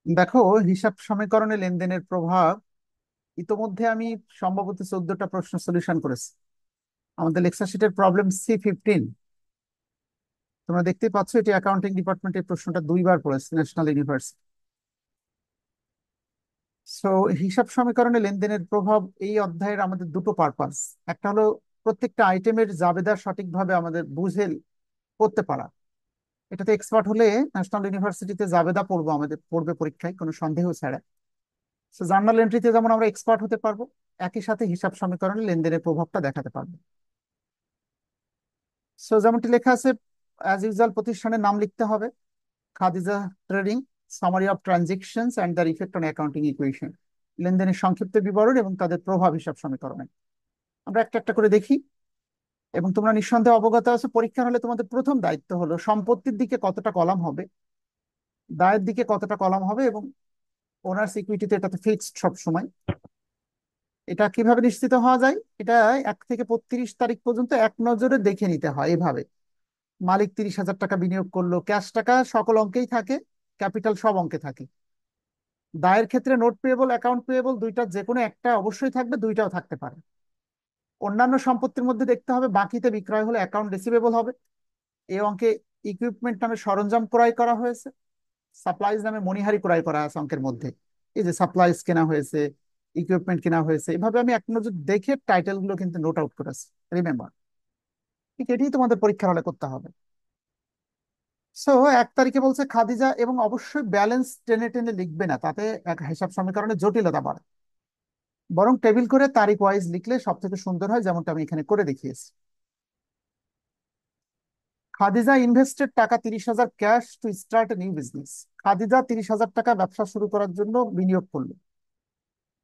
দেখো, হিসাব সমীকরণে লেনদেনের প্রভাব ইতোমধ্যে আমি সম্ভবত 14টা প্রশ্ন সলিউশন করেছি। আমাদের লেকচার শিটের প্রবলেম C15। তোমরা দেখতেই পাচ্ছ, এটি অ্যাকাউন্টিং ডিপার্টমেন্টের প্রশ্নটা দুইবার পড়েছে ন্যাশনাল ইউনিভার্সিটি। সো হিসাব সমীকরণে লেনদেনের প্রভাব এই অধ্যায়ের আমাদের দুটো পারপাস। একটা হলো প্রত্যেকটা আইটেমের জাবেদা সঠিকভাবে আমাদের বুঝে করতে পারা। এটাতে এক্সপার্ট হলে ন্যাশনাল ইউনিভার্সিটিতে জাবেদা পড়বো, আমাদের পড়বে পরীক্ষায় কোনো সন্দেহ ছাড়া। সো জার্নাল এন্ট্রিতে যেমন আমরা এক্সপার্ট হতে পারবো, একই সাথে হিসাব সমীকরণে লেনদেনের প্রভাবটা দেখাতে পারবো। সো যেমনটি লেখা আছে, অ্যাজ ইউজুয়াল প্রতিষ্ঠানের নাম লিখতে হবে, Khadija trading, summary of transactions and the effect on accounting equation, লেনদেনের সংক্ষিপ্ত বিবরণ এবং তাদের প্রভাব হিসাব সমীকরণে। আমরা একটা একটা করে দেখি। এবং তোমরা নিঃসন্দেহে অবগত আছো, পরীক্ষা হলে তোমাদের প্রথম দায়িত্ব হলো সম্পত্তির দিকে কতটা কলাম হবে, দায়ের দিকে কতটা কলাম হবে, এবং ওনার্স ইকুইটিতে এটা তো ফিক্সড সব সময়। এটা কিভাবে নিশ্চিত হওয়া যায়? এটা 1 থেকে 35 তারিখ পর্যন্ত এক নজরে দেখে নিতে হয়। এভাবে মালিক 30,000 টাকা বিনিয়োগ করলো, ক্যাশ টাকা সকল অঙ্কেই থাকে, ক্যাপিটাল সব অঙ্কে থাকে। দায়ের ক্ষেত্রে নোট পেয়েবল, অ্যাকাউন্ট পেয়েবল দুইটা যে কোনো একটা অবশ্যই থাকবে, দুইটাও থাকতে পারে। অন্যান্য সম্পত্তির মধ্যে দেখতে হবে, বাকিতে বিক্রয় হলে অ্যাকাউন্ট রিসিভেবল হবে। এই অঙ্কে ইকুইপমেন্ট নামে সরঞ্জাম ক্রয় করা হয়েছে, সাপ্লাইজ নামে মণিহারি ক্রয় করা আছে অঙ্কের মধ্যে। এই যে সাপ্লাইজ কেনা হয়েছে, ইকুইপমেন্ট কেনা হয়েছে, এভাবে আমি এক নজর দেখে টাইটেল গুলো কিন্তু নোট আউট করেছি। রিমেম্বার, ঠিক এটি তোমাদের পরীক্ষার হলে করতে হবে। সো 1 তারিখে বলছে খাদিজা, এবং অবশ্যই ব্যালেন্স টেনে টেনে লিখবে না, তাতে এক হিসাব সমীকরণে জটিলতা বাড়ে। বরং টেবিল করে তারিখ ওয়াইজ লিখলে সব থেকে সুন্দর হয়, যেমনটা আমি এখানে করে দেখিয়েছি। খাদিজা ইনভেস্টেড টাকা 30,000 cash to start new business. Khadija 30,000 টাকা ব্যবসা শুরু করার জন্য বিনিয়োগ করলো।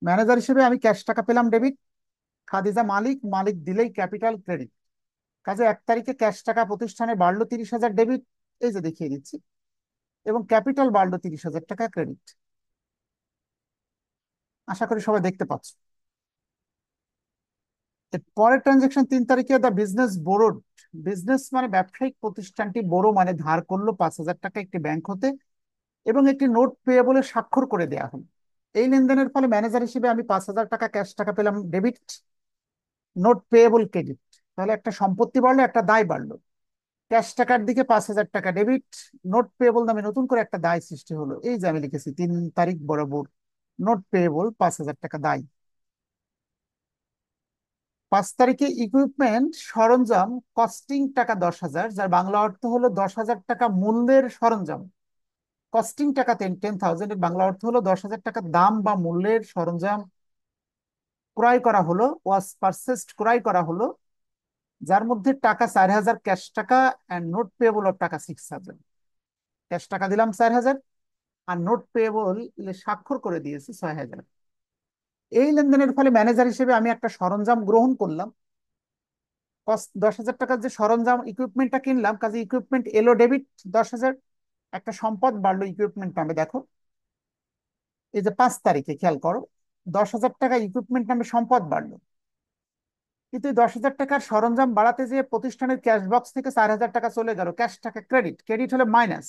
ম্যানেজার হিসেবে আমি ক্যাশ টাকা পেলাম ডেবিট। খাদিজা মালিক, মালিক দিলেই ক্যাপিটাল ক্রেডিট। কাজে 1 তারিখে ক্যাশ টাকা প্রতিষ্ঠানে বাড়লো 30,000 ডেবিট, এই যে দেখিয়ে দিচ্ছি, এবং ক্যাপিটাল বাড়লো 30,000 টাকা ক্রেডিট। আশা করি সবাই দেখতে পাচ্ছ। এর পরের ট্রানজেকশন 3 তারিখে, দ্য বিজনেস বোরোড। বিজনেস মানে ব্যবসায়িক প্রতিষ্ঠানটি, বোরো মানে ধার করলো 5,000 টাকা একটি ব্যাংক হতে, এবং একটি নোট পেয়েবলে স্বাক্ষর করে দেয়া হলো। এই লেনদেনের ফলে ম্যানেজার হিসেবে আমি 5,000 টাকা ক্যাশ টাকা পেলাম ডেবিট, নোট পেয়েবল ক্রেডিট। তাহলে একটা সম্পত্তি বাড়লো, একটা দায় বাড়লো। ক্যাশ টাকার দিকে 5,000 টাকা ডেবিট, নোট পেয়েবল নামে নতুন করে একটা দায় সৃষ্টি হলো। এই যে আমি লিখেছি 3 তারিখ বরাবর নোট পেয়েবল 5,000 টাকা দায়। 5 তারিখে ইকুইপমেন্ট সরঞ্জাম কস্টিং টাকা 10,000, যার বাংলা অর্থ হলো 10,000 টাকা মূল্যের সরঞ্জাম। কস্টিং টাকা 10,000 এর বাংলা অর্থ হলো 10,000 টাকা দাম বা মূল্যের সরঞ্জাম ক্রয় করা হলো, ওয়াজ পারচেসড ক্রয় করা হলো, যার মধ্যে টাকা 4,000 ক্যাশ টাকা অ্যান্ড নোট পেয়েবল অফ টাকা 6,000। ক্যাশ টাকা দিলাম 4,000, আর নোট পেয়েবল স্বাক্ষর করে দিয়েছি 6,000। এই লেনদেনের ফলে ম্যানেজার হিসেবে আমি একটা সরঞ্জাম গ্রহণ করলাম। কস্ট 10,000 টাকার যে সরঞ্জাম ইকুইপমেন্টটা কিনলাম, কাজে ইকুইপমেন্ট এলো ডেবিট 10,000। একটা সম্পদ বাড়লো ইকুইপমেন্ট নামে, দেখো এই যে 5 তারিখে খেয়াল করো, 10,000 টাকা ইকুইপমেন্ট নামে সম্পদ বাড়লো। কিন্তু এই 10,000 টাকার সরঞ্জাম বাড়াতে যে প্রতিষ্ঠানের ক্যাশ বক্স থেকে 4,000 টাকা চলে গেল, ক্যাশ টাকা ক্রেডিট, ক্রেডিট হলে মাইনাস,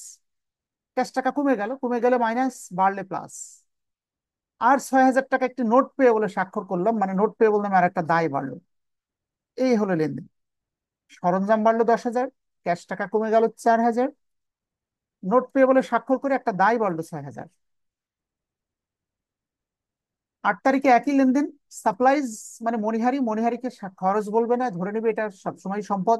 ক্যাশ টাকা কমে গেল, কমে গেলে মাইনাস, বাড়লে প্লাস। আর 6,000 টাকা একটি নোট পেয়ে বলে স্বাক্ষর করলাম, মানে নোট পেয়ে বলে আর একটা দায় বাড়লো। এই হলো লেনদেন। সরঞ্জাম বাড়লো 10,000, ক্যাশ টাকা কমে গেল 4,000, নোট পেয়ে বলে স্বাক্ষর করে একটা দায় বাড়লো 6,000। 8 তারিখে একই লেনদেন, সাপ্লাইজ মানে মণিহারি, মণিহারিকে খরচ বলবে না, ধরে নেবে এটা সবসময় সম্পদ।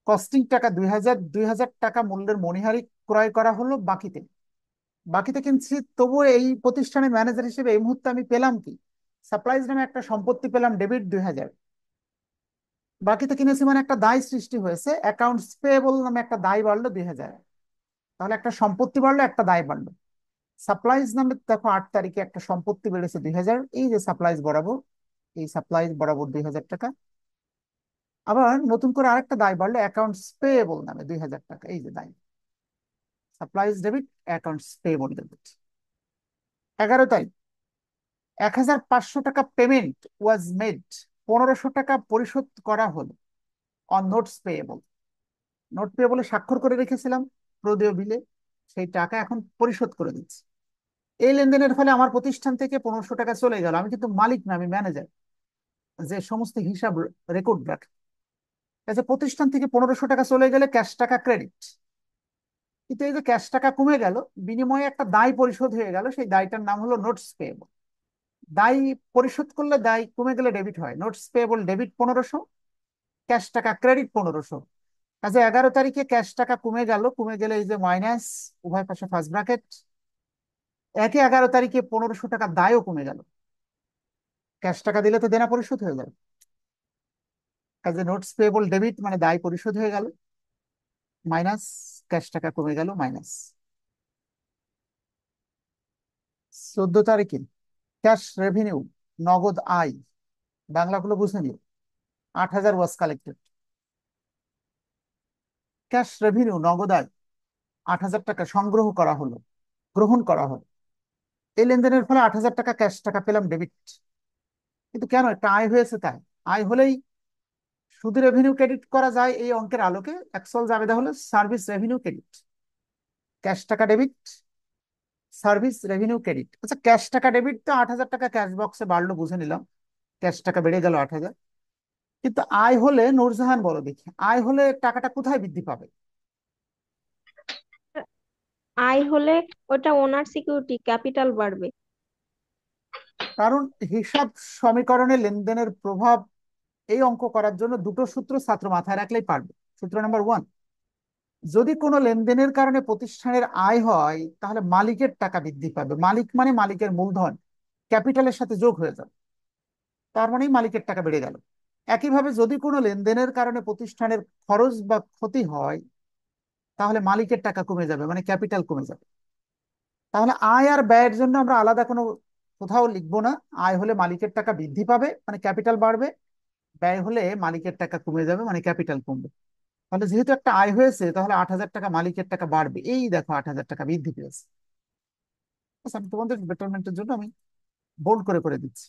কস্টিং টাকা 2,000, 2,000 টাকা মূল্যের মণিহারি ক্রয় করা হলো বাকিতে। বাকিতে কিনছি, তবুও এই প্রতিষ্ঠানের ম্যানেজার হিসেবে এই মুহূর্তে আমি পেলাম কি? সাপ্লাইজ নামে একটা সম্পত্তি পেলাম ডেবিট 2,000। বাকিতে কিনেছি মানে একটা দায় সৃষ্টি হয়েছে, অ্যাকাউন্টস পেয়েবল নামে একটা দায় বাড়লো 2,000। তাহলে একটা সম্পত্তি বাড়লো, একটা দায় বাড়লো। সাপ্লাইজ নামে দেখো 8 তারিখে একটা সম্পত্তি বেড়েছে 2,000, এই যে সাপ্লাইজ বরাবর, এই সাপ্লাইজ বরাবর 2,000 টাকা। আবার নতুন করে আরেকটা দায় বাড়লো অ্যাকাউন্টস পেয়েবল নামে 2,000 টাকা, এই যে দায়। Supplies debit, accounts payable debit. 11 তারিখ, 1,500 টাকা পেমেন্ট ওয়াজ মেড, 1,500 টাকা পরিশোধ করা হলো অন নোটস পেয়েবল। নোট পেয়েবলে স্বাক্ষর করে রেখেছিলাম প্রদেয় বিলে, সেই টাকা এখন পরিশোধ করে দিচ্ছি। এই লেনদেনের ফলে আমার প্রতিষ্ঠান থেকে 1500 টাকা চলে গেল, আমি কিন্তু মালিক না, আমি ম্যানেজার, যে সমস্ত হিসাব রেকর্ড রাখে। আচ্ছা, প্রতিষ্ঠান থেকে 1500 টাকা চলে গেলে ক্যাশ টাকা ক্রেডিট, কিন্তু এই যে ক্যাশ টাকা কমে গেল, বিনিময়ে একটা দায় পরিশোধ হয়ে গেল, সেই দায়টার নাম হলো নোটস পেয়েবল। দায় পরিশোধ করলে দায় কমে গেলে ডেবিট হয়, নোটস পেয়েবল ডেবিট 1500, ক্যাশ টাকা ক্রেডিট 1500। আচ্ছা, 11 তারিখে ক্যাশ টাকা কমে গেল, কমে গেলে এই যে মাইনাস, উভয় পাশে ফার্স্ট ব্র্যাকেট, 11 তারিখে 1500 টাকা দায়ও কমে গেল, ক্যাশ টাকা দিলে তো দেনা পরিশোধ হয়ে গেল, কাজে নোটস পেয়েবল ডেবিট মানে দায় পরিশোধ হয়ে গেল, মাইনাস ক্যাশ টাকা কমে গেল, মাইনাস। 14 তারিখে ক্যাশ রেভিনিউ, নগদ আয়, বাংলাগুলো বুঝে নিও, 8,000 ওয়াজ কালেক্টেড। ক্যাশ রেভিনিউ নগদ আয় 8,000 টাকা সংগ্রহ করা হলো, গ্রহণ করা হলো। এই লেনদেনের ফলে 8,000 টাকা ক্যাশ টাকা পেলাম ডেবিট। কিন্তু কেন, একটা আয় হয়েছে তাই। আয় হলেই শুধু রেভিনিউ ক্রেডিট করা যায় এই অঙ্কের আলোকে, অ্যাকচুয়াল জাবেদা হলো সার্ভিস রেভিনিউ ক্রেডিট, ক্যাশ টাকা ডেবিট, সার্ভিস রেভিনিউ ক্রেডিট। আচ্ছা, ক্যাশ টাকা ডেবিট তো 8,000 টাকা ক্যাশ বক্সে বাড়লো, বুঝে নিলাম, ক্যাশ টাকা বেড়ে গেল 8,000। কিন্তু আয় হলে, নূরজাহান বলো দেখি, আয় হলে টাকাটা কোথায় বৃদ্ধি পাবে? আয় হলে ওটা ওনার সিকিউরিটি ক্যাপিটাল বাড়বে। কারণ হিসাব সমীকরণে লেনদেনের প্রভাব এই অঙ্ক করার জন্য দুটো সূত্র ছাত্র মাথায় রাখলেই পারবে। সূত্র নাম্বার 1, যদি কোনো লেনদেনের কারণে প্রতিষ্ঠানের আয় হয়, তাহলে মালিকের টাকা বৃদ্ধি পাবে। মালিক মানে মালিকের মূলধন ক্যাপিটালের সাথে যোগ হয়ে যাবে, তার মানেই মালিকের টাকা বেড়ে গেল। একইভাবে যদি কোনো লেনদেনের কারণে প্রতিষ্ঠানের খরচ বা ক্ষতি হয়, তাহলে মালিকের টাকা কমে যাবে, মানে ক্যাপিটাল কমে যাবে। তাহলে আয় আর ব্যয়ের জন্য আমরা আলাদা কোনো কোথাও লিখবো না। আয় হলে মালিকের টাকা বৃদ্ধি পাবে মানে ক্যাপিটাল বাড়বে, ব্যয় হলে মালিকের টাকা কমে যাবে মানে ক্যাপিটাল কমবে। তাহলে যেহেতু একটা আয় হয়েছে, তাহলে 8,000 টাকা মালিকের টাকা বাড়বে, এই দেখো 8,000 টাকা বৃদ্ধি পেয়েছে। আচ্ছা, আমি তোমাদের বেটারমেন্টের জন্য আমি বোল্ড করে করে দিচ্ছি।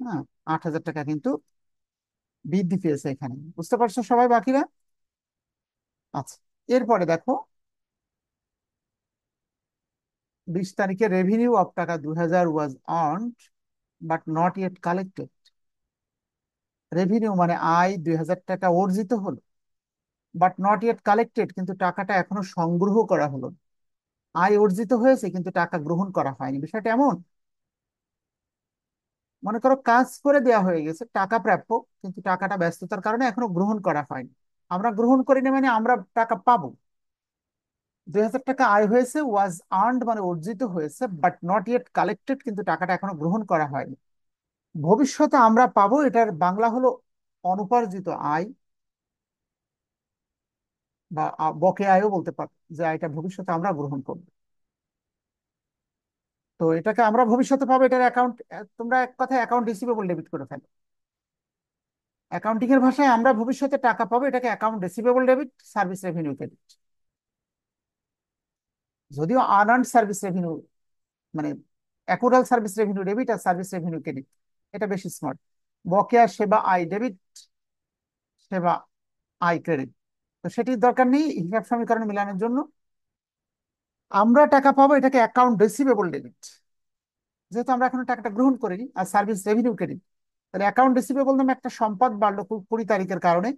হ্যাঁ, 8,000 টাকা কিন্তু বৃদ্ধি পেয়েছে এখানে, বুঝতে পারছো সবাই বাকিরা? আচ্ছা, এরপরে দেখো 20 তারিখে রেভিনিউ অফ টাকা 2,000 was earned but not yet collected. Revenue মানে আয়, 2,000 টাকা অর্জিত হলো, বাট নট ইয়েট কালেক্টেড, কিন্তু টাকাটা এখনো সংগ্রহ করা হলো না। আয় অর্জিত হয়েছে কিন্তু টাকা গ্রহণ করা হয়নি, বিষয়টা এমন, মনে করো কাজ করে দেয়া হয়ে গেছে, টাকা প্রাপ্য, কিন্তু টাকাটা ব্যস্ততার কারণে এখনো গ্রহণ করা হয়নি। আমরা গ্রহণ করিনি মানে আমরা টাকা পাবো। 2,000 টাকা আয় হয়েছে, ওয়াজ আর্নড মানে অর্জিত হয়েছে, বাট নট ইয়েট কালেক্টেড, কিন্তু টাকাটা এখনো গ্রহণ করা হয়নি। ভবিষ্যতে আমরা পাবো, এটার বাংলা হলো অনুপার্জিত আয়, বা বকেয়া আয়ও বলতে পারো, যে আয়টা ভবিষ্যতে আমরা গ্রহণ করবো। তো এটাকে আমরা ভবিষ্যতে পাবো, এটার অ্যাকাউন্ট, তোমরা এক কথায় অ্যাকাউন্ট রিসিভেবল ডেবিট করে ফেলো। অ্যাকাউন্টিং এর ভাষায় আমরা ভবিষ্যতে টাকা পাবো, এটাকে account receivable debit, service revenue credit. যদিও আনআর্নড সার্ভিস রেভিনিউ মানে অ্যাকুরাল সার্ভিস রেভিনিউ ডেবিট আর সার্ভিস রেভিনিউ ক্রেডিট, এটা বেশি স্মার্ট। বকেয়া সেবা আয় ডেবিট, সেবা আয় ক্রেডিট। তো সেটির দরকার নেই হিসাব সমীকরণ মিলানোর জন্য। আমরা টাকা পাবো, এটাকে অ্যাকাউন্ট রিসিভেবল ডেবিট, যেহেতু আমরা এখনো টাকাটা গ্রহণ করিনি, আর সার্ভিস রেভিনিউ ক্রেডিট। তাহলে অ্যাকাউন্ট রিসিভেবল নামে একটা সম্পদ বাড়লো 20 তারিখের কারণে।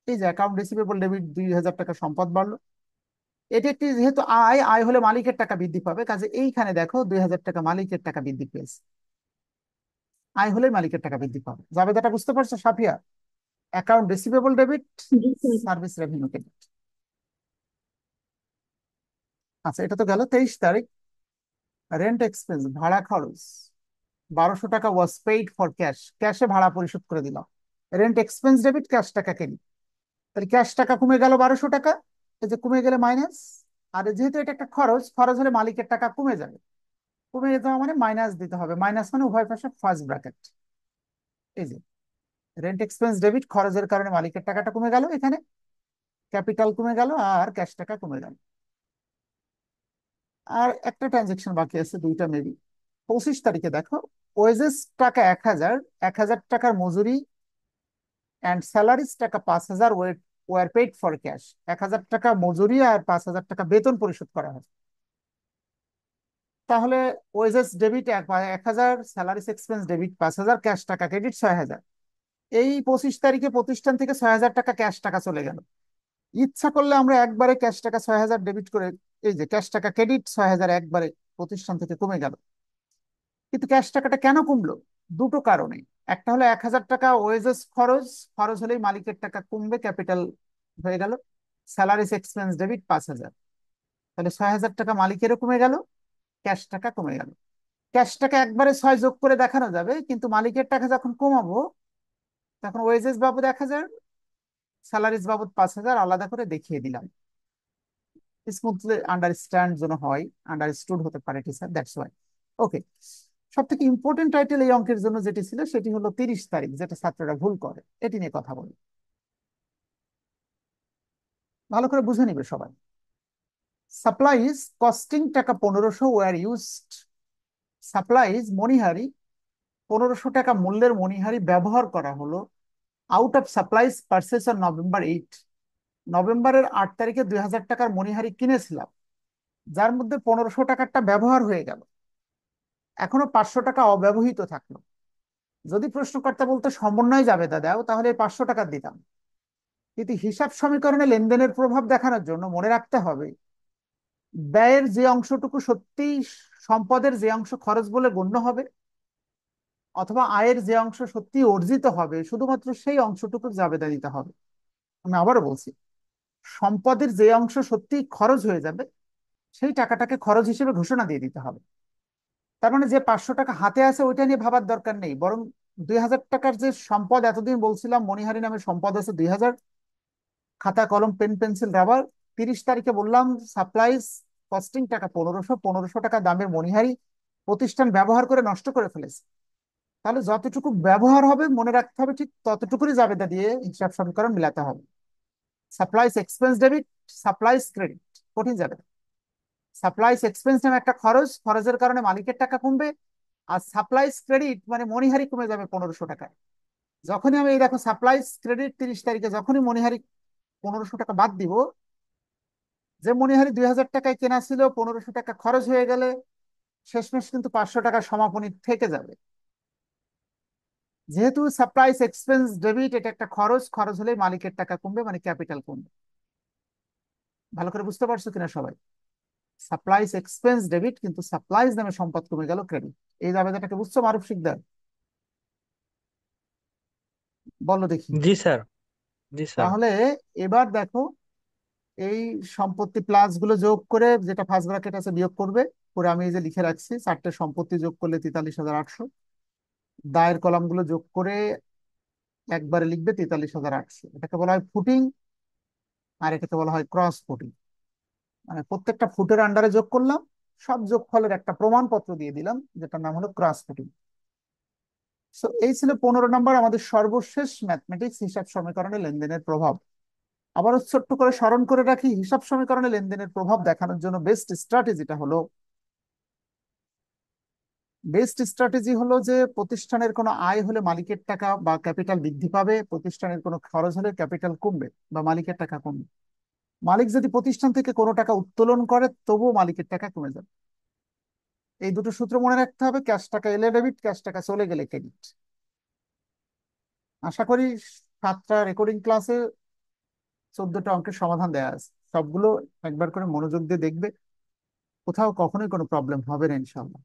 এই যে অ্যাকাউন্ট রিসিভেবল ডেবিট, 2,000 টাকা সম্পদ বাড়লো। এটি একটি, যেহেতু আয়, আয় হলে মালিকের টাকা বৃদ্ধি পাবে, কাজে এইখানে দেখো 2,000 টাকা মালিকের টাকা বৃদ্ধি পেয়েছে। আয় হলে মালিকের টাকা বৃদ্ধি পাবে, জাবেদাটা বুঝতে পারছো সাফিয়া? অ্যাকাউন্ট রিসিভেবল ডেবিট, জি স্যার। Service revenue credit. আচ্ছা, এটা তো গেল। 23 তারিখ রেন্ট এক্সপেন্স, ভাড়া খরচ, 1,200 টাকা ওয়াজ পেইড ফর ক্যাশ, ক্যাশে ভাড়া পরিশোধ করে দিলাম। রেন্ট এক্সপেন্স ডেবিট, ক্যাশ টাকা ক্রেডিট। তাহলে ক্যাশ টাকা কমে গেল 1,200 টাকা, এই যে কমে গেলে মাইনাস। আর যেহেতু এটা একটা খরচ, খরচ হলে মালিকের টাকা কমে যাবে, কমে যেতে হবে মানে মাইনাস দিতে হবে, মাইনাস মানে উভয় পাশে ফার্স্ট ব্র্যাকেট। এই যে রেন্ট এক্সপেন্স ডেবিট, খরচের কারণে মালিকের টাকাটা কমে গেল, এখানে ক্যাপিটাল কমে গেল আর ক্যাশ টাকা কমে গেল। আর একটা ট্রানজেকশন বাকি আছে, দুইটা মেবি। 25 তারিখে দেখো ওয়েজেস টাকা 1,000, 1,000 টাকার মজুরি অ্যান্ড স্যালারিজ টাকা 5,000 ওয়ার পেইড ফর ক্যাশ। 1,000 টাকা মজুরি আর 5,000 টাকা বেতন পরিশোধ করা হয়। তাহলে wages debit 1,000, salaries expense debit 5,000, cash টাকা ক্রেডিট 6,000। এই 25 তারিখে প্রতিষ্ঠান থেকে 6,000 টাকা ক্যাশ টাকা চলে গেল। ইচ্ছা করলে আমরা একবারে ক্যাশ টাকা 6,000 ডেবিট করে, এই যে ক্যাশ টাকা ক্রেডিট 6,000 একবারে প্রতিষ্ঠান থেকে কমে গেল। কিন্তু ক্যাশ টাকাটা কেন কমলো? দুটো কারণে। একটা হলো 1,000 টাকা ওয়েজেস খরচ, খরচ হলেই মালিকের টাকা কমবে, ক্যাপিটাল হয়ে গেল। স্যালারিস এক্সপেন্স ডেবিট 5,000, তাহলে 6,000 টাকা মালিকেরও কমে গেল, ক্যাশ টাকা কমে গেল। ক্যাশ টাকা একবারে 6 যোগ করে দেখানো যাবে, কিন্তু মালিকের টাকা যখন কমাবো তখন ওয়েজেস বাবদ 1,000, স্যালারিজ বাবদ 5,000 আলাদা করে দেখিয়ে দিলাম। স্মুথলি আন্ডারস্ট্যান্ড যেন হয়, আন্ডারস্টুড হতে পারে টিচার, দ্যাটস ওয়াই। ওকে। সব থেকে ইম্পর্টেন্ট টাইটেল এই অঙ্কের জন্য যেটি ছিল সেটি হলো 30 তারিখ, যেটা ছাত্ররা ভুল করে, এটি নিয়ে কথা বলি। ভালো করে বুঝে নিবে সবাই। সাপ্লাইজ কস্টিং টাকা 1,500 ওয়ার ইউজড। সাপ্লাইজ মণিহারি 1,500 টাকা মূল্যের মণিহারি ব্যবহার করা হলো out of supplies purchase on November 8। নভেম্বরের 8 তারিখে 2,000 টাকার মণিহারি কিনেছিলাম, যার মধ্যে 1,500 টাকারটা ব্যবহার হয়ে গেল, এখনো 500 টাকা অব্যবহৃত থাকলো। যদি প্রশ্নকর্তা বলতো সমন্বয় জাবেদা দাও, তাহলে 500 টাকা দিতাম। কিন্তু হিসাব সমীকরণে লেনদেনের প্রভাব দেখানোর জন্য মনে রাখতে হবে, ব্যয়ের যে অংশটুকু সত্যিই সম্পদের যে অংশ খরচ বলে গণ্য হবে, অথবা আয়ের যে অংশ সত্যি অর্জিত হবে, শুধুমাত্র সেই অংশটুকু জাবেদা দিতে হবে। আমি আবারও বলছি, সম্পদের যে অংশ সত্যি খরচ হয়ে যাবে সেই টাকাটাকে খরচ হিসেবে ঘোষণা দিয়ে দিতে হবে। তার মানে যে 500 টাকা হাতে আছে ওইটা নিয়ে ভাবার দরকার নেই, বরং 2,000 টাকার যে সম্পদ এতদিন বলছিলাম মণিহারি নামে সম্পদ আছে 2,000, খাতা কলম পেন পেন্সিল রাবার, 30 তারিখে বললাম সাপ্লাইজ কস্টিং টাকা 1,500, 1,500 টাকা দামের মণিহারি প্রতিষ্ঠান ব্যবহার করে নষ্ট করে ফেলেছে। তাহলে যতটুকু ব্যবহার হবে মনে রাখতে হবে, ঠিক ততটুকুই জাবেদা দিয়ে হিসাব সমীকরণ মিলাতে হবে। Supplies expense debit, supplies credit, কঠিন যাবে। সাপ্লাইজ এক্সপেন্স নামে একটা খরচ, খরচের কারণে মালিকের টাকা কমবে। আর সাপ্লাইজ ক্রেডিট মানে মণিহারি কমে যাবে 1,500 টাকায়। যখনই আমি এই দেখো সাপ্লাইজ ক্রেডিট 30 তারিখে যখনই মণিহারি 1,500 টাকা বাদ দিব, যে মণিহারি 2,000 টাকায় কেনা ছিল 1,500 টাকা খরচ হয়ে গেলে শেষমেশ কিন্তু 500 টাকার সমাপনী থেকে যাবে। যেহেতু সাপ্লাইজ এক্সপেন্স ডেবিট, এটা একটা খরচ, খরচ হলে মালিকের টাকা কমবে মানে ক্যাপিটাল কমবে। ভালো করে বুঝতে পারছো কিনা সবাই? সাপ্লাইজ এক্সপেন্স ডেবিট, কিন্তু সাপ্লাইজ নামে সম্পদ কমে গেল ক্রেডিট। এই জাবেদাটাকে বুঝছো মারুফ শিকদার? বলো দেখি। জি স্যার। জি স্যার। তাহলে এবার দেখো, এই সম্পত্তি প্লাস গুলো যোগ করে যেটা ফার্স্ট ব্র্যাকেট আছে বিয়োগ করবে, করে আমি এই যে লিখে রাখছি 4টে সম্পত্তি যোগ করলে 43,800, দায়ের কলামগুলো যোগ করে একবারে লিখবে 43,800। এটাকে বলা হয় ফুটিং, আর এটাকে বলা হয় ক্রস ফুটিং। মানে প্রত্যেকটা ফুটের আন্ডারে যোগ করলাম, সব যোগফলের একটা প্রমাণপত্র দিয়ে দিলাম, যেটার নাম হলো ক্রস ফুটিং। সো এই ছিল 15 নম্বর আমাদের সর্বশেষ ম্যাথমেটিক্স হিসাব সমীকরণে লেনদেনের প্রভাব। আবারও ছোট্ট করে স্মরণ করে রাখি, হিসাব সমীকরণে লেনদেনের প্রভাব দেখানোর জন্য বেস্ট স্ট্র্যাটেজি হলো যে প্রতিষ্ঠানের কোনো আয় হলে মালিকের টাকা বা ক্যাপিটাল বৃদ্ধি পাবে, প্রতিষ্ঠানের কোনো খরচ হলে ক্যাপিটাল কমবে বা মালিকের টাকা কমবে। মালিক যদি প্রতিষ্ঠান থেকে কোনো টাকা উত্তোলন করে তবুও মালিকের টাকা কমে যাবে। এই দুটো সূত্র মনে রাখতে হবে, ক্যাশ টাকা এলে ডেবিট, ক্যাশ টাকা চলে গেলে ক্রেডিট। আশা করি 7টা রেকর্ডিং ক্লাসে 14টা অঙ্কের সমাধান দেওয়া আছে, সবগুলো একবার করে মনোযোগ দিয়ে দেখবে, কোথাও কখনোই কোনো প্রবলেম হবে না ইনশাল্লাহ।